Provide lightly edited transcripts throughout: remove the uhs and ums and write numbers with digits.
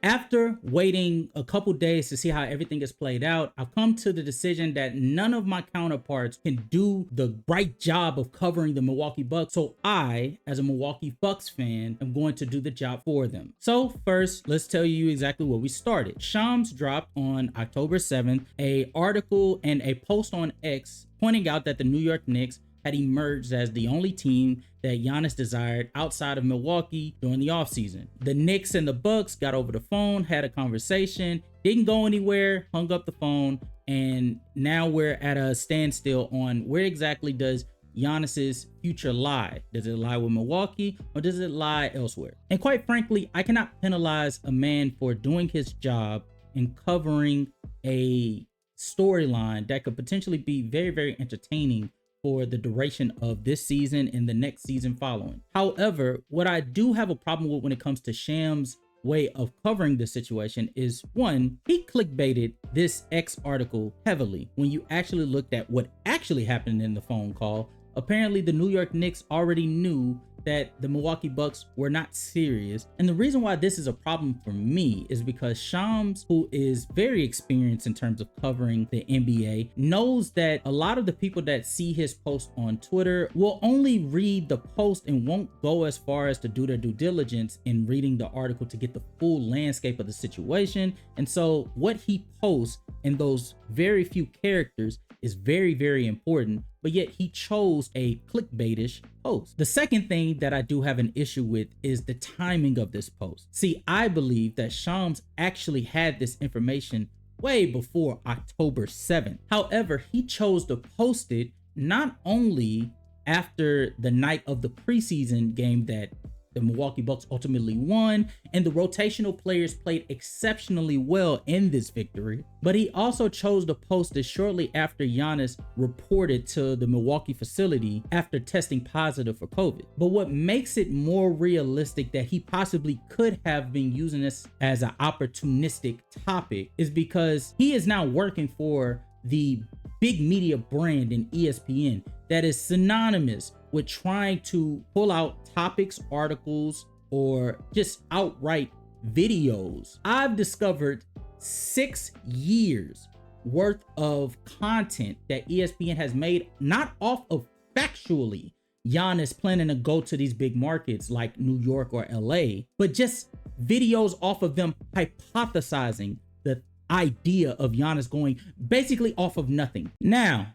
After waiting a couple days to see how everything is played out, I've come to the decision that none of my counterparts can do the right job of covering the Milwaukee Bucks. So I, as a Milwaukee Bucks fan, am going to do the job for them. So first, let's tell you exactly where we started. Shams dropped on October 7th a article and a post on X pointing out that the New York Knicks had emerged as the only team that Giannis desired outside of Milwaukee during the offseason. The Knicks and the Bucks got over the phone, had a conversation, didn't go anywhere, hung up the phone, and now we're at a standstill on where exactly does Giannis's future lie. Does it lie with Milwaukee or does it lie elsewhere? And quite frankly, I cannot penalize a man for doing his job and covering a storyline that could potentially be very, very entertaining for the duration of this season and the next season following. However, what I do have a problem with when it comes to Shams' way of covering the situation is, one, he clickbaited this X article heavily. When you actually looked at what actually happened in the phone call, apparently the New York Knicks already knew that the Milwaukee Bucks were not serious. And the reason why this is a problem for me is because Shams, who is very experienced in terms of covering the NBA, knows that a lot of the people that see his post on Twitter will only read the post and won't go as far as to do their due diligence in reading the article to get the full landscape of the situation. And so what he posts in those very few characters is very, very important, but yet he chose a clickbaitish post. The second thing that I do have an issue with is the timing of this post. See, I believe that Shams actually had this information way before October 7th. However, he chose to post it not only after the night of the preseason game that the Milwaukee Bucks ultimately won, and the rotational players played exceptionally well in this victory, but he also chose to post it shortly after Giannis reported to the Milwaukee facility after testing positive for COVID. But what makes it more realistic that he possibly could have been using this as an opportunistic topic is because he is now working for the big media brand in ESPN that is synonymous with trying to pull out topics, articles, or just outright videos. I've discovered 6 years worth of content that ESPN has made, not off of factually Giannis planning to go to these big markets like New York or LA, but just videos off of them hypothesizing the idea of Giannis going basically off of nothing. Now,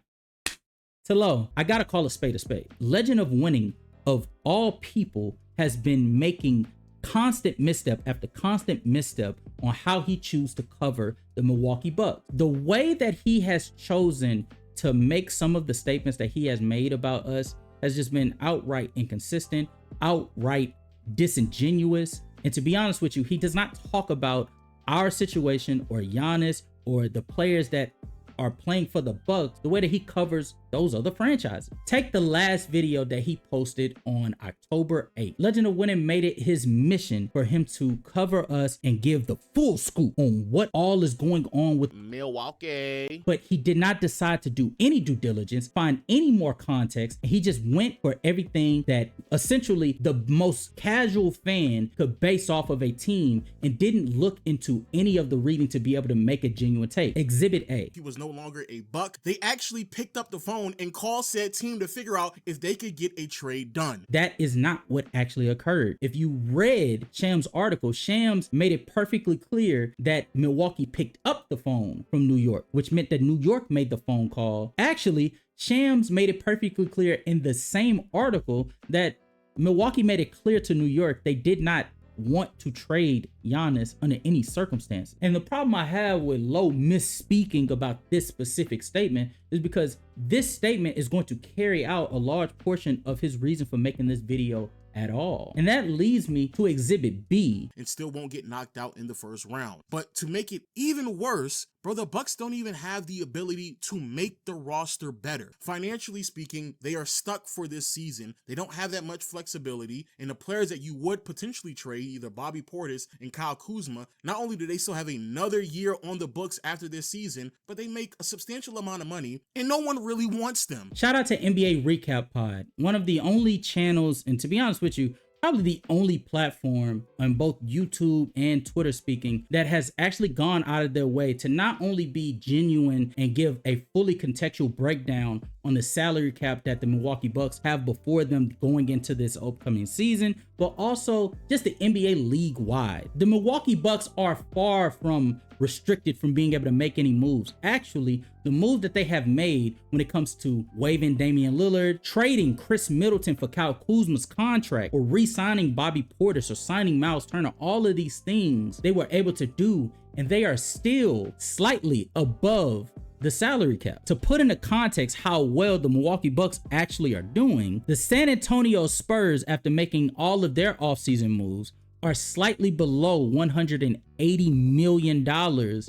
Talo, I gotta call a spade a spade. Legend of Winning, of all people, has been making constant misstep after constant misstep on how he chooses to cover the Milwaukee Bucks. The way that he has chosen to make some of the statements that he has made about us has just been outright inconsistent, outright disingenuous. And to be honest with you, he does not talk about our situation or Giannis or the players that are playing for the Bucks the way that he covers those other franchises. Take the last video that he posted on October 8th. Legend of Winning made it his mission for him to cover us and give the full scoop on what all is going on with Milwaukee. But he did not decide to do any due diligence, find any more context. He just went for everything that essentially the most casual fan could base off of a team and didn't look into any of the reading to be able to make a genuine take. Exhibit A. He was no longer a Buck. They actually picked up the phone and called said team to figure out if they could get a trade done. That is not what actually occurred. If you read Shams' article, Shams made it perfectly clear that Milwaukee picked up the phone from New York, which meant that New York made the phone call. Actually, Shams made it perfectly clear in the same article that Milwaukee made it clear to New York they did not want to trade Giannis under any circumstance. And the problem I have with Low misspeaking about this specific statement is because this statement is going to carry out a large portion of his reason for making this video at all. And that leads me to Exhibit B. And still won't get knocked out in the first round. But to make it even worse, bro, the Bucks don't even have the ability to make the roster better. Financially speaking, they are stuck for this season. They don't have that much flexibility. And the players that you would potentially trade, either Bobby Portis and Kyle Kuzma, not only do they still have another year on the books after this season, but they make a substantial amount of money and no one really wants them. Shout out to NBA Recap Pod, one of the only channels, and to be honest with you, probably the only platform on both YouTube and Twitter speaking that has actually gone out of their way to not only be genuine and give a fully contextual breakdown on the salary cap that the Milwaukee Bucks have before them going into this upcoming season, but also just the NBA league wide. The Milwaukee Bucks are far from restricted from being able to make any moves. Actually, the move that they have made when it comes to waiving Damian Lillard, trading Chris Middleton for Kyle Kuzma's contract, or re-signing Bobby Portis or signing Miles Turner, all of these things they were able to do, and they are still slightly above the salary cap. To put into context how well the Milwaukee Bucks actually are doing, the San Antonio Spurs, after making all of their offseason moves, are slightly below $180 million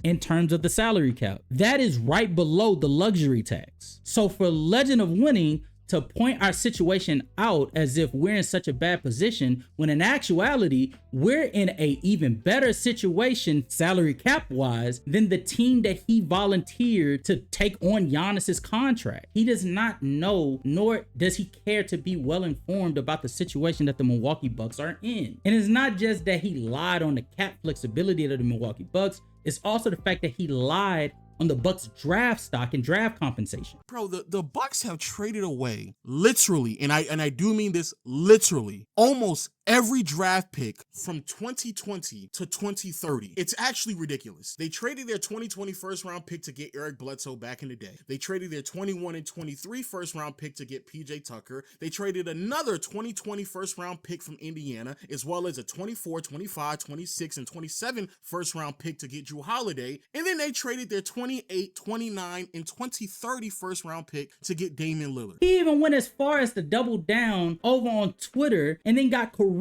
in terms of the salary cap. That is right below the luxury tax. So for Legend of Winning to point our situation out as if we're in such a bad position, when in actuality, we're in a even better situation salary cap wise than the team that he volunteered to take on Giannis's contract. He does not know, nor does he care to be well informed about the situation that the Milwaukee Bucks are in. And it's not just that he lied on the cap flexibility of the Milwaukee Bucks, it's also the fact that he lied on the Bucks draft stock and draft compensation. Bro, the Bucks have traded away literally, and I do mean this literally, almost every draft pick from 2020 to 2030. It's actually ridiculous. They traded their 2020 first round pick to get Eric Bledsoe back in the day. They traded their 21 and 23 first round pick to get PJ Tucker. They traded another 2020 first round pick from Indiana, as well as a 24, 25, 26, and 27 first round pick to get Drew Holiday. And then they traded their 28, 29, and 2030 first round pick to get Damian Lillard. He even went as far as to double down over on Twitter and then got corrected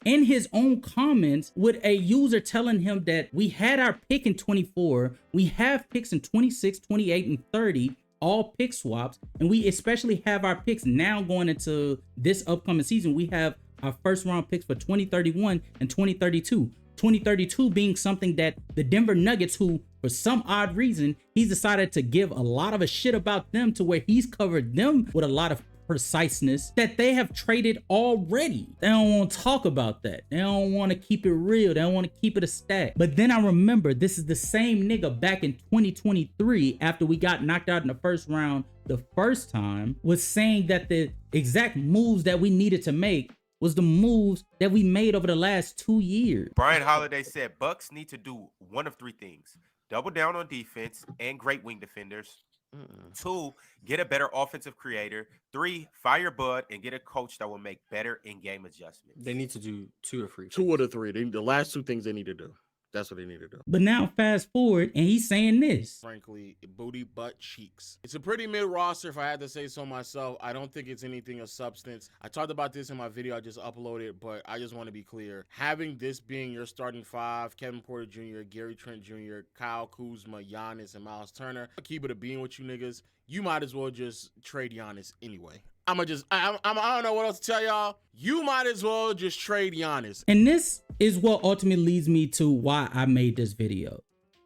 in his own comments with a user telling him that we had our pick in 24, we have picks in 26, 28, and 30, all pick swaps, and we especially have our picks now going into this upcoming season. We have our first round picks for 2031 and 2032. 2032 being something that the Denver Nuggets, who for some odd reason, he's decided to give a lot of a shit about them to where he's covered them with a lot of preciseness, that they have traded already. They don't want to talk about that. They don't want to keep it real. They don't want to keep it a stack. But then I remember this is the same nigga back in 2023, after we got knocked out in the first round the first time, was saying that the exact moves that we needed to make was the moves that we made over the last 2 years. Brian Holiday said Bucks need to do one of three things: double down on defense and great wing defenders. 2, get a better offensive creator. 3, fire Bud and get a coach that will make better in-game adjustments. They need to do 2 or 3. 2 of the 3. The last 2 things they need to do. That's what they need to do. But now fast forward and he's saying this. Frankly, booty butt cheeks. It's a pretty mid roster, if I had to say so myself. I don't think it's anything of substance. I talked about this in my video I just uploaded, but I just want to be clear. Having this being your starting 5, Kevin Porter Jr., Gary Trent Jr., Kyle Kuzma, Giannis, and Miles Turner, I'll keep it a bean with you niggas. You might as well just trade Giannis anyway. I don't know what else to tell y'all. You might as well just trade Giannis. And this is what ultimately leads me to why I made this video.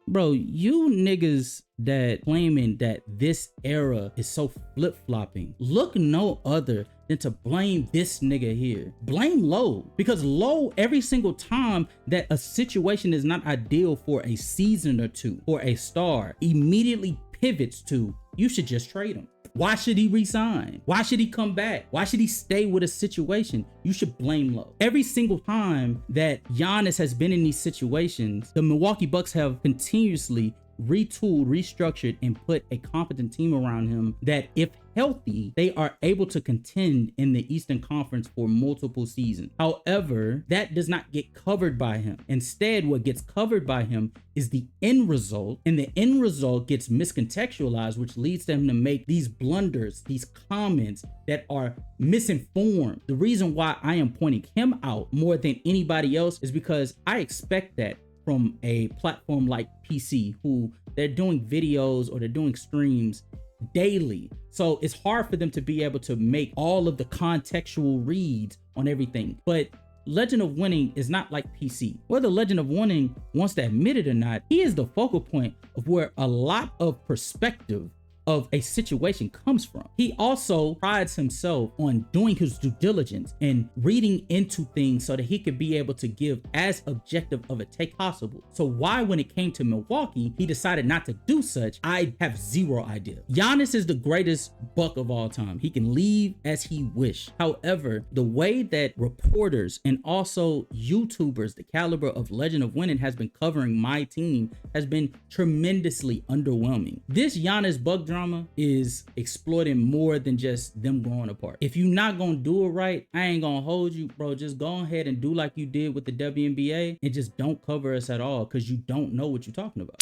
Bro, you niggas that claiming that this era is so flip-flopping, look no other than to blame this nigga here. Blame Lowe, because Lowe, every single time that a situation is not ideal for a season or two, or a star, immediately pivots to, you should just trade him. Why should he resign? Why should he come back? Why should he stay with a situation? You should blame Lowe. Every single time that Giannis has been in these situations, the Milwaukee Bucks have continuously retooled, restructured, and put a competent team around him that, if healthy, they are able to contend in the Eastern Conference for multiple seasons. However, that does not get covered by him. Instead, what gets covered by him is the end result, and the end result gets miscontextualized, which leads them to make these blunders, these comments that are misinformed. The reason why I am pointing him out more than anybody else is because I expect that from a platform like PC, who they're doing videos or they're doing streams daily. So it's hard for them to be able to make all of the contextual reads on everything. But Legend of Winning is not like PC. Whether Legend of Winning wants to admit it or not, he is the focal point of where a lot of perspective of a situation comes from. He also prides himself on doing his due diligence and reading into things so that he could be able to give as objective of a take possible. So why, when it came to Milwaukee, he decided not to do such, I have zero idea. Giannis is the greatest Buck of all time. He can leave as he wish. However, the way that reporters and also YouTubers, the caliber of Legend of Winning, has been covering my team has been tremendously underwhelming. This Giannis Buck drama is exploiting more than just them growing apart. If you're not gonna do it right, I ain't gonna hold you, bro. Just go ahead and do like you did with the WNBA and just don't cover us at all, because you don't know what you're talking about.